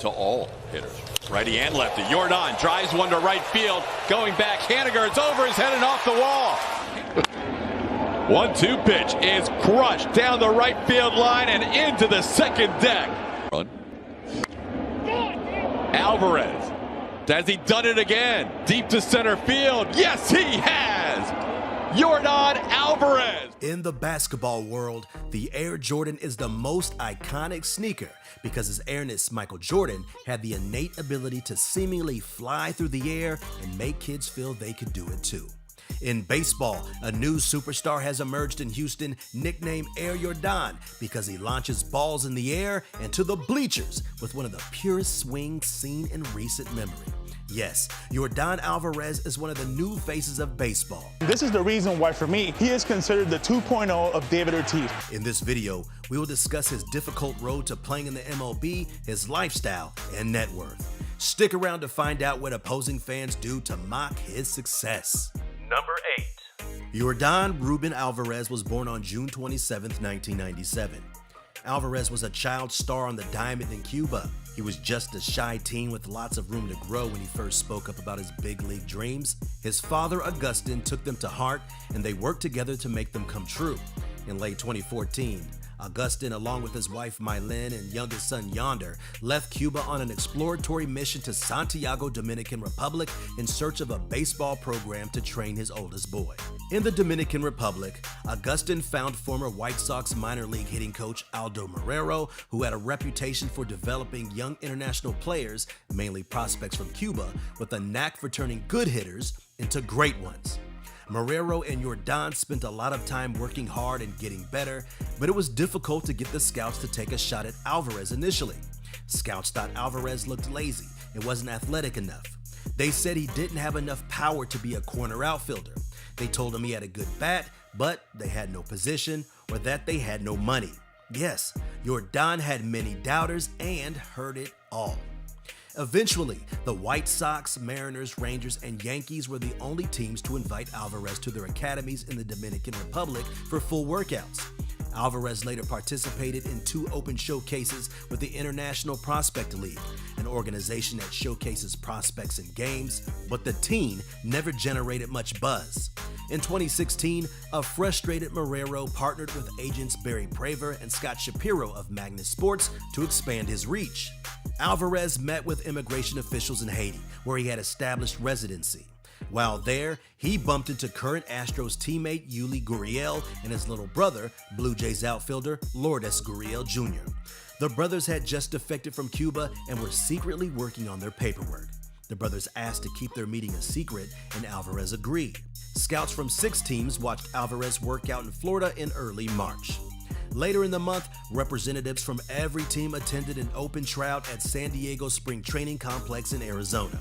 to all hitters. Righty and lefty. Jordan drives one to right field. Going back, Haniger, it's over his head and off the wall. 1-2 pitch is crushed down the right field line and into the second deck. Run. Alvarez. Has he done it again? Deep to center field. Yes, he has. Jordan Alvarez. In the basketball world, the Air Jordan is the most iconic sneaker because his airness, Michael Jordan, had the innate ability to seemingly fly through the air and make kids feel they could do it too. In baseball, a new superstar has emerged in Houston, nicknamed Air Jordan, because he launches balls in the air and to the bleachers with one of the purest swings seen in recent memory. Yes, Jordan Alvarez is one of the new faces of baseball. This is the reason why, for me, he is considered the 2.0 of David Ortiz. In this video, we will discuss his difficult road to playing in the MLB, his lifestyle, and net worth. Stick around to find out what opposing fans do to mock his success. Number 8. Jordan Ruben Alvarez was born on June 27, 1997. Alvarez was a child star on the Diamond in Cuba. He was just a shy teen with lots of room to grow when he first spoke up about his big league dreams. His father, Augustin, took them to heart, and they worked together to make them come true. In late 2014, Augustin, along with his wife Mylene and youngest son Yonder, left Cuba on an exploratory mission to Santiago, Dominican Republic in search of a baseball program to train his oldest boy. In the Dominican Republic, Augustin found former White Sox minor league hitting coach Aldo Marrero, who had a reputation for developing young international players, mainly prospects from Cuba, with a knack for turning good hitters into great ones. Marrero and Jordan spent a lot of time working hard and getting better, but it was difficult to get the scouts to take a shot at Alvarez initially. Scouts thought Alvarez looked lazy and wasn't athletic enough. They said he didn't have enough power to be a corner outfielder. They told him he had a good bat, but they had no position, or that they had no money. Yes, Jordan had many doubters and heard it all. Eventually, the White Sox, Mariners, Rangers, and Yankees were the only teams to invite Alvarez to their academies in the Dominican Republic for full workouts. Alvarez later participated in 2 open showcases with the International Prospect League, an organization that showcases prospects in games, but the teen never generated much buzz. In 2016, a frustrated Marrero partnered with agents Barry Praver and Scott Shapiro of Magnus Sports to expand his reach. Alvarez met with immigration officials in Haiti, where he had established residency. While there, he bumped into current Astros teammate Yuli Gurriel and his little brother, Blue Jays outfielder Lourdes Gurriel Jr. The brothers had just defected from Cuba and were secretly working on their paperwork. The brothers asked to keep their meeting a secret, and Alvarez agreed. Scouts from 6 teams watched Alvarez work out in Florida in early March. Later in the month, representatives from every team attended an open tryout at San Diego Spring Training Complex in Arizona.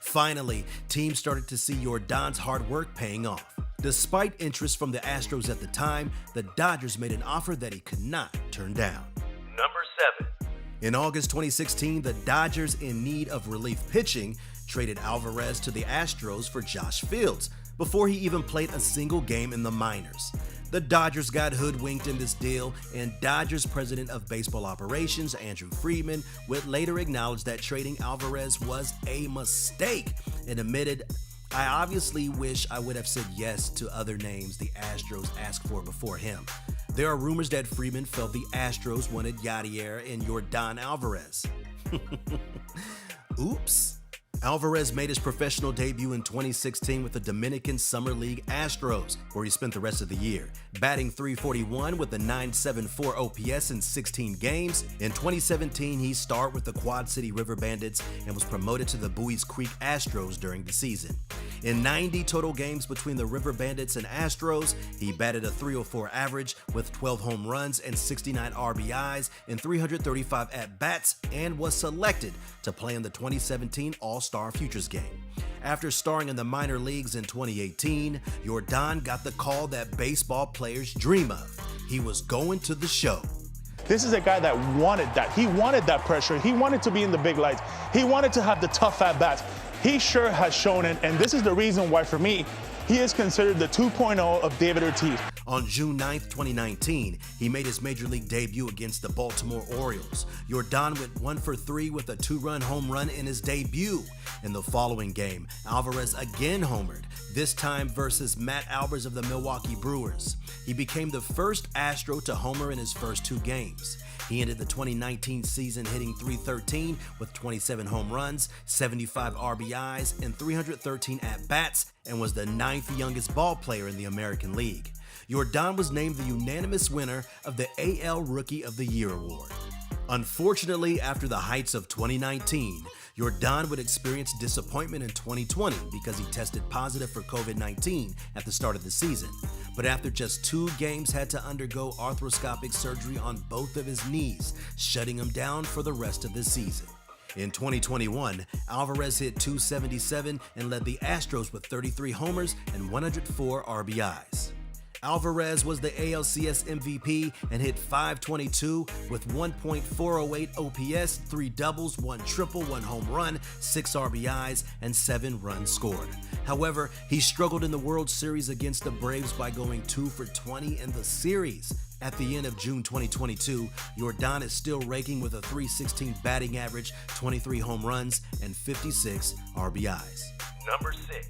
Finally, teams started to see Jordan's hard work paying off. Despite interest from the Astros at the time, the Dodgers made an offer that he could not turn down. Number 7. In August 2016, the Dodgers, in need of relief pitching, traded Alvarez to the Astros for Josh Fields before he even played a single game in the minors. The Dodgers got hoodwinked in this deal, and Dodgers president of baseball operations, Andrew Friedman, would later acknowledge that trading Alvarez was a mistake and admitted, "I obviously wish I would have said yes to other names the Astros asked for before him." There are rumors that Friedman felt the Astros wanted Yadier and Jordan Alvarez. Oops. Alvarez made his professional debut in 2016 with the Dominican Summer League Astros, where he spent the rest of the year, batting .341 with a .974 OPS in 16 games. In 2017, he starred with the Quad City River Bandits and was promoted to the Buies Creek Astros during the season. In 90 total games between the River Bandits and Astros, he batted a .304 average with 12 home runs and 69 RBIs in 335 at-bats, and was selected to play in the 2017 All-Star Futures game. After starring in the minor leagues in 2018, Jordan got the call that baseball players dream of. He was going to the show. This is a guy that wanted that. He wanted that pressure. He wanted to be in the big lights. He wanted to have the tough at-bats. He sure has shown it, and this is the reason why, for me, he is considered the 2.0 of David Ortiz. On June 9th, 2019, he made his major league debut against the Baltimore Orioles. Yordan went 1 for 3 with a 2-run home run in his debut. In the following game, Alvarez again homered, this time versus Matt Albers of the Milwaukee Brewers. He became the first Astro to homer in his first 2 games. He ended the 2019 season hitting .313 with 27 home runs, 75 RBIs, and 313 at-bats, and was the 9th youngest ball player in the American League. Yordan was named the unanimous winner of the AL Rookie of the Year award. Unfortunately, after the heights of 2019, Yordan would experience disappointment in 2020 because he tested positive for COVID-19 at the start of the season. But after just 2 games, had to undergo arthroscopic surgery on both of his knees, shutting him down for the rest of the season. In 2021, Alvarez hit .277 and led the Astros with 33 homers and 104 RBIs. Alvarez was the ALCS MVP and hit .522 with 1.408 OPS, 3 doubles, 1 triple, 1 home run, 6 RBIs, and 7 runs scored. However, he struggled in the World Series against the Braves by going 2 for 20 in the series. At the end of June 2022, Yordan is still raking with a .316 batting average, 23 home runs, and 56 RBIs. Number 6.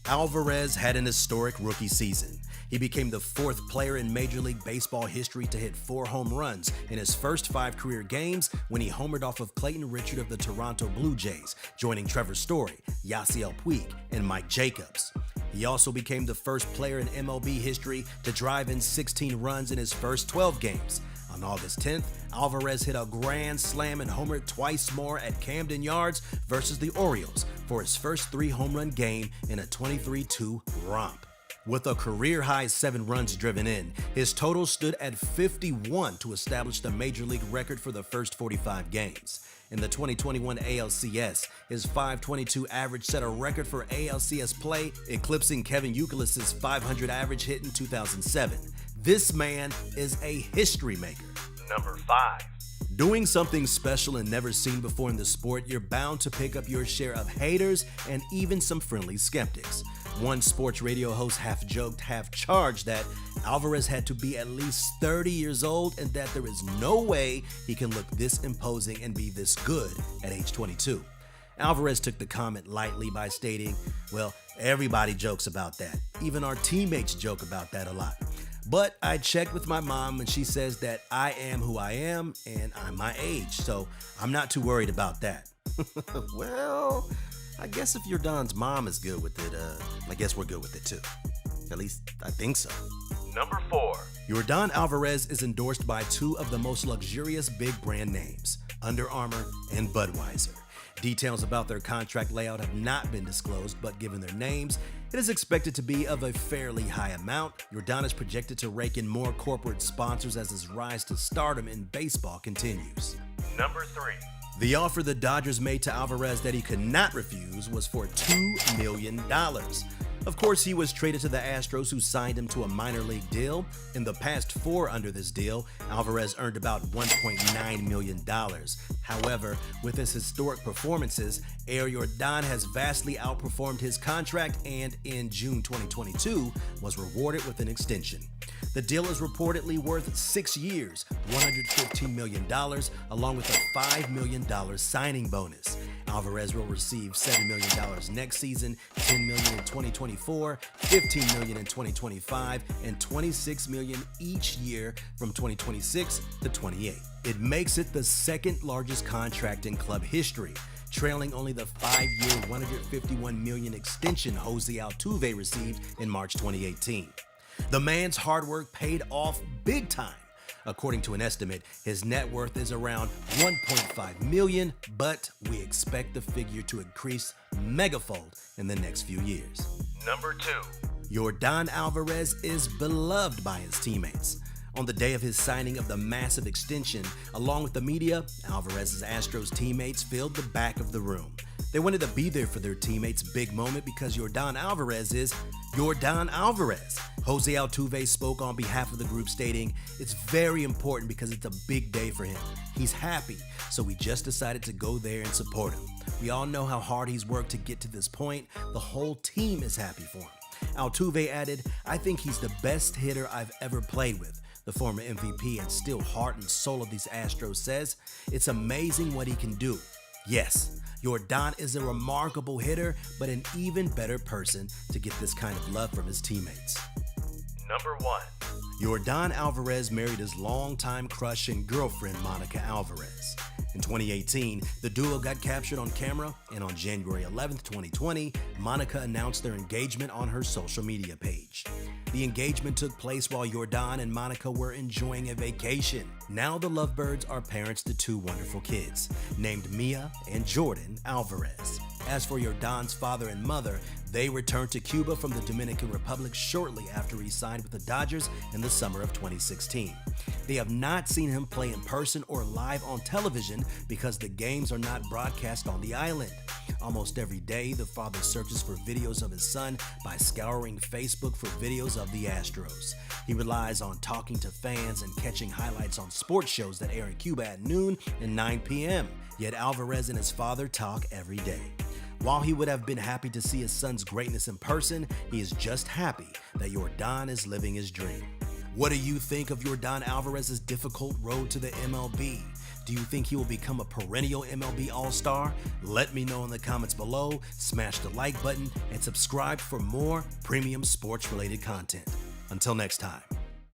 Alvarez had an historic rookie season. He became the 4th player in Major League Baseball history to hit 4 home runs in his first 5 career games when he homered off of Clayton Richard of the Toronto Blue Jays, joining Trevor Story, Yasiel Puig, and Mike Jacobs. He also became the first player in MLB history to drive in 16 runs in his first 12 games. On August 10th, Alvarez hit a grand slam and homered twice more at Camden Yards versus the Orioles for his first 3 home run game in a 23-2 romp. With a career-high 7 runs driven in, his total stood at 51 to establish the Major League record for the first 45 games. In the 2021 ALCS, his .522 average set a record for ALCS play, eclipsing Kevin Youkilis's .500 average hit in 2007. This man is a history maker. Number 5. Doing something special and never seen before in the sport, you're bound to pick up your share of haters and even some friendly skeptics. One sports radio host half joked, half charged that Alvarez had to be at least 30 years old and that there is no way he can look this imposing and be this good at age 22. Alvarez took the comment lightly by stating, "Well, everybody jokes about that. Even our teammates joke about that a lot. But I checked with my mom and she says that I am who I am and I'm my age, so I'm not too worried about that." Well, I guess if Yordan's mom is good with it, I guess we're good with it too. At least I think so. Number 4. Yordan Alvarez is endorsed by 2 of the most luxurious big brand names, Under Armour and Budweiser. Details about their contract layout have not been disclosed, but given their names, it is expected to be of a fairly high amount. Yordan is projected to rake in more corporate sponsors as his rise to stardom in baseball continues. Number 3. The offer the Dodgers made to Alvarez that he could not refuse was for $2 million. Of course, he was traded to the Astros, who signed him to a minor league deal. In the past 4 under this deal, Alvarez earned about $1.9 million. However, with his historic performances, Yordan has vastly outperformed his contract and in June 2022 was rewarded with an extension. The deal is reportedly worth 6 years, $115 million, along with a $5 million signing bonus. Alvarez will receive $7 million next season, $10 million in 2024, $15 million in 2025, and $26 million each year from 2026 to 28. It makes it the second largest contract in club history, trailing only the 5-year, $151 million extension Jose Altuve received in March 2018. The man's hard work paid off big time. According to an estimate, his net worth is around $1.5 million, but we expect the figure to increase megafold in the next few years. Number 2. Yordan Alvarez is beloved by his teammates. On the day of his signing of the massive extension, along with the media, Alvarez's Astros teammates filled the back of the room. They wanted to be there for their teammates' big moment because Yordan Alvarez is Yordan Alvarez. Jose Altuve spoke on behalf of the group stating, "It's very important because it's a big day for him. He's happy, so we just decided to go there and support him. We all know how hard he's worked to get to this point. The whole team is happy for him. Altuve added, "I think he's the best hitter I've ever played with." The former MVP and still heart and soul of these Astros says, "It's amazing what he can do." Yes, Yordan is a remarkable hitter, but an even better person to get this kind of love from his teammates. Number 1. Yordan Alvarez married his longtime crush and girlfriend, Monica Alvarez. In 2018, the duo got captured on camera, and on January 11, 2020, Monica announced their engagement on her social media page. The engagement took place while Yordan and Monica were enjoying a vacation. Now the lovebirds are parents to 2 wonderful kids, named Mia and Jordan Alvarez. As for Yordan's father and mother, they returned to Cuba from the Dominican Republic shortly after he signed with the Dodgers in the summer of 2016. They have not seen him play in person or live on television because the games are not broadcast on the island. Almost every day, the father searches for videos of his son by scouring Facebook for videos of the Astros. He relies on talking to fans and catching highlights on sports shows that air in Cuba at noon and 9 p.m. Yet Alvarez and his father talk every day. While he would have been happy to see his son's greatness in person, he is just happy that Yordan is living his dream. What do you think of Yordan Alvarez's difficult road to the MLB? Do you think he will become a perennial MLB All-Star? Let me know in the comments below, smash the like button, and subscribe for more premium sports-related content. Until next time.